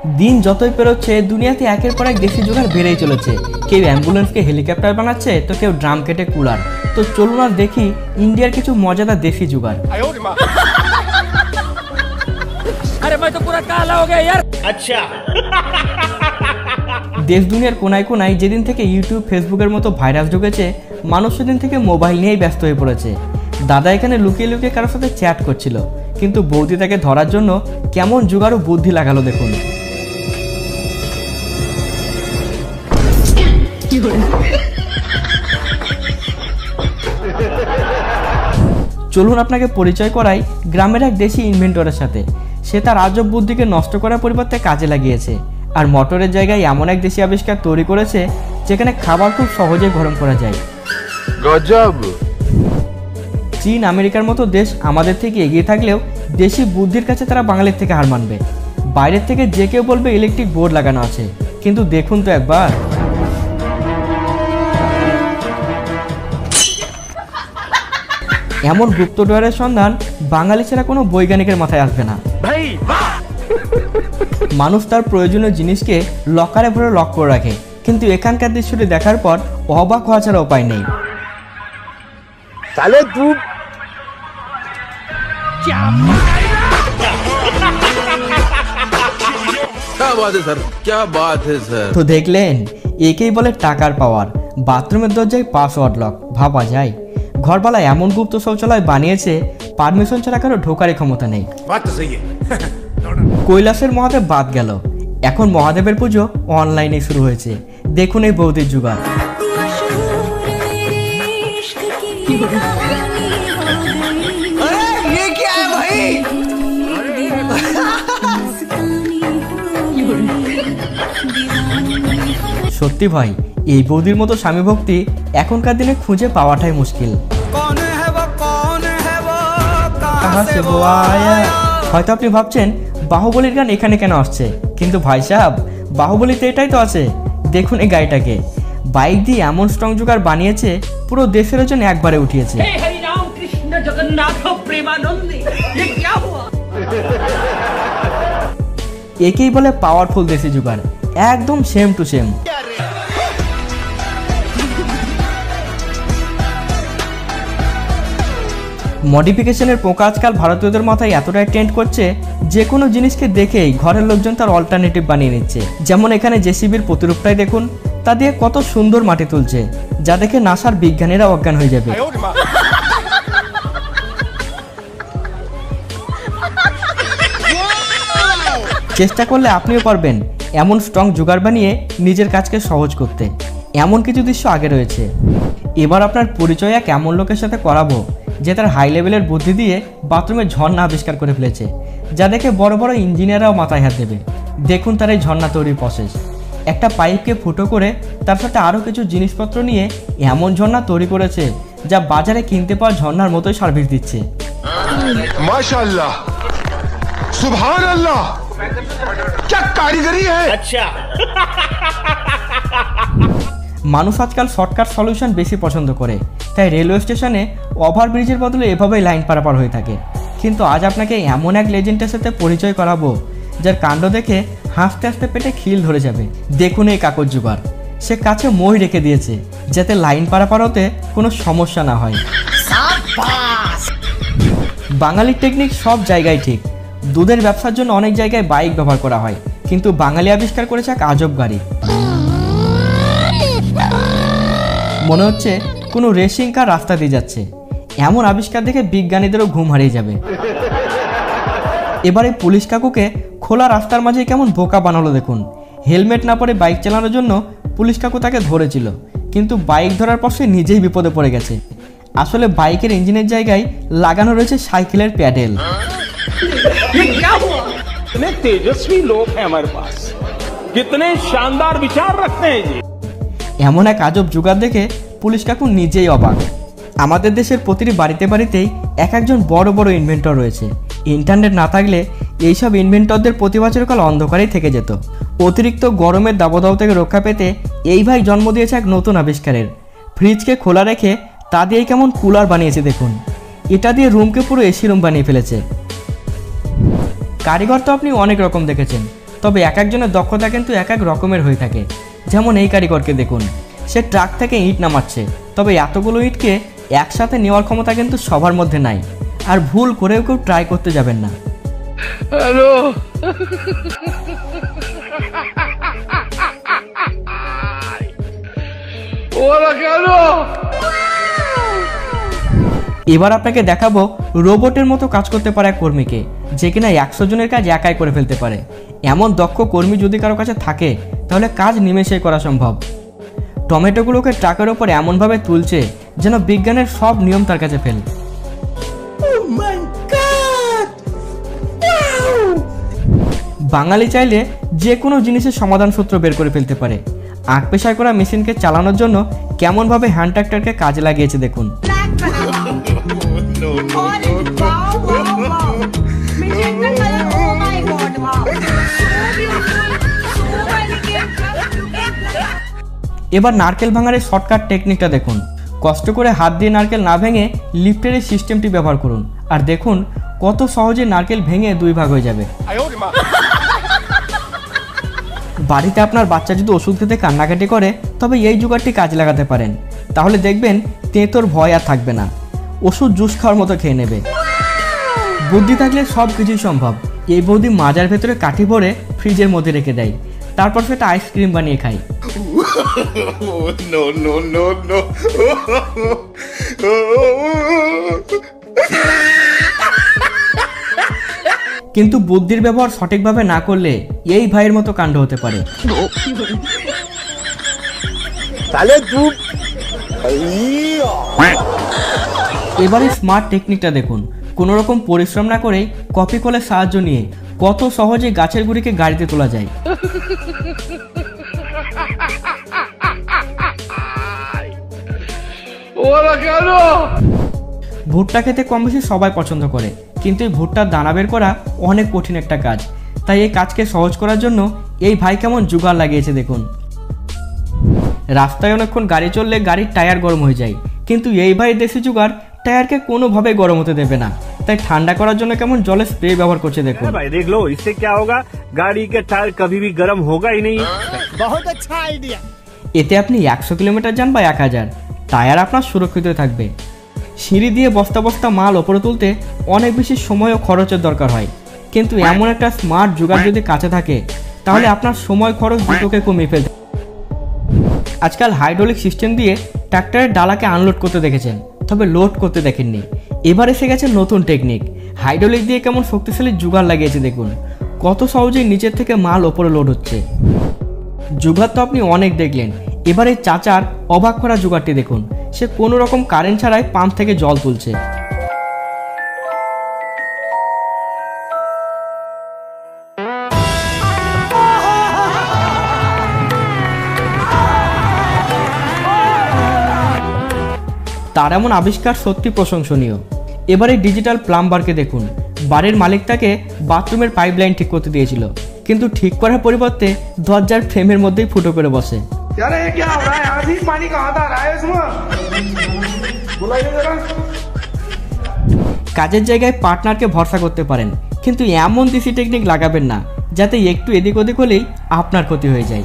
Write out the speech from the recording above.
দিন যতই পেরোচ্ছে দুনিয়াতে একের পর এক দেশি জোগাড় বেড়েই চলেছে। কেউ অ্যাম্বুলেন্সকে হেলিকপ্টার বানাচ্ছে, তো কেউ ড্রাম কেটে কুলার। তো চলুন আর দেখি ইন্ডিয়ার কিছু মজাদার দেশি জোগাড়। দেশ দুনিয়ার কোনায় কোনায় যেদিন থেকে ইউটিউব ফেসবুকের মতো ভাইরাস ঢুকেছে, মানুষ সেদিন থেকে মোবাইল নিয়েই ব্যস্ত হয়ে পড়েছে। দাদা এখানে লুকিয়ে লুকিয়ে কারোর সাথে চ্যাট করছিল, কিন্তু বৌদি তাকে ধরার জন্য কেমন জোগাড় ও বুদ্ধি লাগালো দেখুন। চলুন আপনাকে পরিচয় করাই গ্রামের এক দেশি ইনভেন্টরের সাথে। সে তার আজব বুদ্ধিকে নষ্ট করার পরিবর্তে কাজে লাগিয়েছে, আর মোটরের জায়গায় এমন এক দেশি আবিষ্কার তৈরি করেছে যেখানে খাবার খুব সহজে গরম করা যায়। গজব! চীন আমেরিকার মতো দেশ আমাদের থেকে এগিয়ে থাকলেও দেশি বুদ্ধির কাছে তারা বাঙালির থেকে হার মানবে। বাইরের থেকে যে কেউ বলবে ইলেকট্রিক বোর্ড লাগানো আছে, কিন্তু দেখুন তো একবার। এমন গুপ্ত ডয়ারের সন্ধান বাঙালি ছাড়া কোনো বৈজ্ঞানিকের মাথায় আসবে না। মানুষ তার প্রয়োজনীয় জিনিসকে লকারে ভরে লক করে রাখে, কিন্তু এখানকার দৃশ্যটি দেখার পর অবাক হওয়া ছাড়া উপায় নেই। তো দেখলেন, একেই বলে টাকার পাওয়ার। বাথরুমের দরজায় পাসওয়ার্ড লক, ভাবা যায়। ঘরবালা এমন গুপ্ত শৌচালয় বানিয়েছে পারমিশন ছাড়া কারো ঢোকারই ক্ষমতা নেই। কৈলাসের মহাদেব বাদ গেল, এখন মহাদেবের পুজো অনলাইনে শুরু হয়েছে। দেখুন এই বৌদির জোগাড়। সত্যি ভাই, এই বৌদির মতো স্বামী ভক্তি এখনকার দিনে খুঁজে পাওয়াটাই মুশকিল। হয়তো আপনি ভাবছেন বাহুবলীর গান এখানে কেন আসছে, কিন্তু ভাই সাহেব, বাহুবলীতে এটাই তো আছে। দেখুন এই গাড়িটাকে, বাইক দিয়ে এমন স্ট্রং জোগাড় বানিয়েছে পুরো দেশের ওজন একবারে উঠিয়েছে। একেই বলে পাওয়ারফুল দেশি জোগাড়, একদম সেম টু সেম। মডিফিকেশনের পোকা আজকাল ভারতীয়দের মাথায় এতটাই ট্রেন্ড করছে, যে কোনো জিনিসকে দেখেই ঘরের লোকজন তার অল্টারনেটিভ বানিয়ে নিচ্ছে। যেমন এখানে জেসিবির প্রতিরূপটাই দেখুন, তা দিয়ে কত সুন্দর মাটি তুলছে, যা দেখে নাসার বিজ্ঞানীরা অজ্ঞান হয়ে যাবে। চেষ্টা করলে আপনিও পারবেন এমন স্ট্রং জোগাড় বানিয়ে নিজের কাজকে সহজ করতে। এমন কিছু দৃশ্য আগে রয়েছে। এবার আপনার পরিচয় এক এমন লোকের সাথে করাবো যে তার হাই লেভেলের বুদ্ধি দিয়ে বাথরুমের ঝর্ণা আবিষ্কার করে ফেলেছে, যা দেখে বড় বড় ইঞ্জিনিয়াররাও মাথায় হাত দেবে। দেখুন তার এই ঝর্ণা তৈরির প্রসেস। একটা পাইপকে ফুটো করে তার সাথে আরও কিছু জিনিসপত্র নিয়ে এমন ঝর্ণা তৈরি করেছে, যা বাজারে কিনতে পাওয়া ঝর্ণার মতোই সার্ভিস দিচ্ছে। মাশাআল্লাহ, সুবহানাল্লাহ, क्या कारीगरी है। अच्छा। মানুষ আজকাল শর্টকাট সলিউশন বেশি পছন্দ করে, তাই রেলওয়ে স্টেশনে ওভারব্রিজের বদলে এভাবেই লাইন পারাপার হয়ে থাকে। কিন্তু আজ আপনাকে এমন এক লেজেন্ডের সাথে পরিচয় করাবো যার কাণ্ড দেখে হাসতে হাসতে পেটে খিল ধরে যাবে। দেখুন এই কাগজ জোগাড়। সে কাছে মই রেখে দিয়েছে যাতে লাইন পারাপার হতে কোনো সমস্যা না হয়। বাঙালির টেকনিক সব জায়গায় ঠিক। দুধের ব্যবসার জন্য অনেক জায়গায় বাইক ব্যবহার করা হয়, কিন্তু বাঙালি আবিষ্কার করেছে এক আজব গাড়ি। মনে হচ্ছে কোনো রেসিং কার রাস্তা দিয়ে যাচ্ছে। এমন আবিষ্কার দেখে বিজ্ঞানীদেরও ঘুম হারিয়ে যাবে। এবারে পুলিশ কাকুকে খোলা রাস্তার মাঝে কেমন বোকা বানালো দেখুন। হেলমেট না পরে বাইক চালানোর জন্য পুলিশ কাকু তাকে ধরেছিল, কিন্তু বাইক ধরার পর সে নিজেই বিপদে পড়ে গেছে। আসলে বাইকের ইঞ্জিনের জায়গায় লাগানো রয়েছে সাইকেলের প্যাডেল। कितने तेजस्वी लोग हैं हमारे पास, कितने शानदार विचार रखते हैं जी। এমন এক আজব জোগাড় দেখে পুলিশ কাকু নিজেই অবাক। আমাদের দেশের প্রতিটি বাড়িতে বাড়িতেই এক একজন বড় বড় ইনভেন্টর রয়েছে। ইন্টারনেট না থাকলে এইসব ইনভেন্টরদের প্রতিভা চিরকাল অন্ধকারেই থেকে যেত। অতিরিক্ত গরমের দাবদাহ থেকে রক্ষা পেতে এই ভাই জন্ম দিয়েছে এক নতুন আবিষ্কারের। ফ্রিজকে খোলা রেখে তা দিয়ে কেমন কুলার বানিয়েছে দেখুন। এটা দিয়ে রুমকে পুরো এসি রুম বানিয়ে ফেলেছে। কারিগর তো আপনি অনেক রকম দেখেছেন, তবে এক একজনের দক্ষতা কিন্তু এক এক রকমের হয়ে থাকে। যেমন এই কারিগরকে দেখুন, সে ট্রাক থেকে ইট নামাচ্ছে, তবে এতগুলো ইটকে একসাথে নেওয়ার ক্ষমতা কিন্তু সবার মধ্যে নাই। আর ভুল করেও কেউ ট্রাই করতে যাবেন না। हेलो ওরা কেন? এবার আপনাকে দেখাবো রোবটের মতো কাজ করতে পারে এক কর্মীকে, যে কিনা 100 জনের কাজ একাই করে ফেলতে পারে। এমন দক্ষ কর্মী যদি কারো কাছে থাকে তাহলে কাজ নিমেষেই করা সম্ভব। টমেটোগুলোকে ট্রাকের ওপর এমনভাবে তুলছে যেন বিজ্ঞানের সব নিয়ম তার কাছে ফেল। বাঙালি চাইলে যে কোনো জিনিসের সমাধান সূত্র বের করে ফেলতে পারে। আখ পেশায় করা মেশিনকে চালানোর জন্য কেমনভাবে হ্যান্ড ট্রাক্টরকে কাজে লাগিয়েছে দেখুন। এবার নারকেল ভাঙার এই শর্টকাট টেকনিকটা দেখুন। কষ্ট করে হাত দিয়ে নারকেল না ভেঙে লিফটের এই সিস্টেমটি ব্যবহার করুন, আর দেখুন কত সহজে নারকেল ভেঙে 2 ভাগ হয়ে যাবে। বাড়িতে আপনার বাচ্চা যদি ওষুধ খেতে কান্নাকাটি করে তবে এই জোগাড়টি কাজে লাগাতে পারেন, তাহলে দেখবেন তেঁতোর ভয় আর থাকবে না, ওষুধ জুস খাওয়ার মতো খেয়ে নেবে। বুদ্ধি থাকলে সব কিছুই সম্ভব। এই বৌদি মাজার ভেতরে কাঠি ভরে ফ্রিজের মধ্যে রেখে দেয়, তারপর সেটা আইসক্রিম বানিয়ে খায়। নো নো নো নো কিন্তু বুদ্ধির ব্যবহার সঠিকভাবে না করলে এই ভাইয়ের মতো কাণ্ড হতে পারে। এবারে স্মার্ট টেকনিকটা দেখুন। কোনো রকম পরিশ্রম না করেই কপি কলের সাহায্য নিয়ে কত সহজে গাছের গুড়িকে গাড়িতে তোলা যায়। ওরা কেন? ভুট্টা খেতে কম বেশি সবাই পছন্দ করে, কিন্তু এই ভুট্টার দানা বের করা অনেক কঠিন একটা কাজ। তাই এই কাজকে সহজ করার জন্য এই ভাই কেমন জুগাড় লাগিয়েছে দেখুন। রাস্তায় অনেকক্ষণ গাড়ি চললে গাড়ির টায়ার গরম হয়ে যায়, কিন্তু এই ভাই দেশি জুগাড় টায়ারকে কোনোভাবে গরম হতে দেবে না। তাই ঠান্ডা করার জন্য কেমন জলের স্প্রে ব্যবহার করছে দেখুন। भाई देख लो, इससे क्या होगा, गाड़ी के टायर कभी भी गर्म होगा ही नहीं। बहुत अच्छा आइडिया। এতে আপনি 100 কিলোমিটার যান বা 1000, টায়ার আপনার সুরক্ষিত থাকবে। সিঁড়ি দিয়ে বস্তা বস্তা মাল ওপরে তুলতে অনেক বেশি সময় ও খরচের দরকার হয়, কিন্তু এমন একটা স্মার্ট জোগাড় যদি কাছে থাকে তাহলে আপনার সময় খরচ দুটোকে কমিয়ে ফেলতে। আজকাল হাইড্রোলিক সিস্টেম দিয়ে ট্রাক্টরের ডালাকে আনলোড করতে দেখেছেন, তবে লোড করতে দেখেননি। এবার এসে গেছে নতুন টেকনিক। হাইড্রোলিক দিয়ে কেমন শক্তিশালী জোগাড় লাগিয়েছে দেখুন। কত সহজেই নিচের থেকে মাল ওপরে লোড হচ্ছে। জোগাড় তো আপনি অনেক দেখলেন, এবার এই চাচার অবাক করা জোগাড়টি দেখুন। সে কোনো রকম কারেন্ট ছাড়াই পাম্প থেকে জল তুলছে। তার এমন আবিষ্কার সত্যি প্রশংসনীয়। এবারে ডিজিটাল প্লাম্বারকে দেখুন। বাড়ির মালিক তাকে বাথরুমের পাইপলাইন ঠিক করতে দিয়েছিল, কিন্তু ঠিক করার পরিবর্তে দরজার ফ্রেমের মধ্যেই ফুটো করে বসে। কাজের জায়গায় পার্টনারকে ভরসা করতে পারেন, কিন্তু এমন দেশি টেকনিক লাগাবেন না যাতে একটু এদিক ওদিক হলেই আপনার ক্ষতি হয়ে যায়।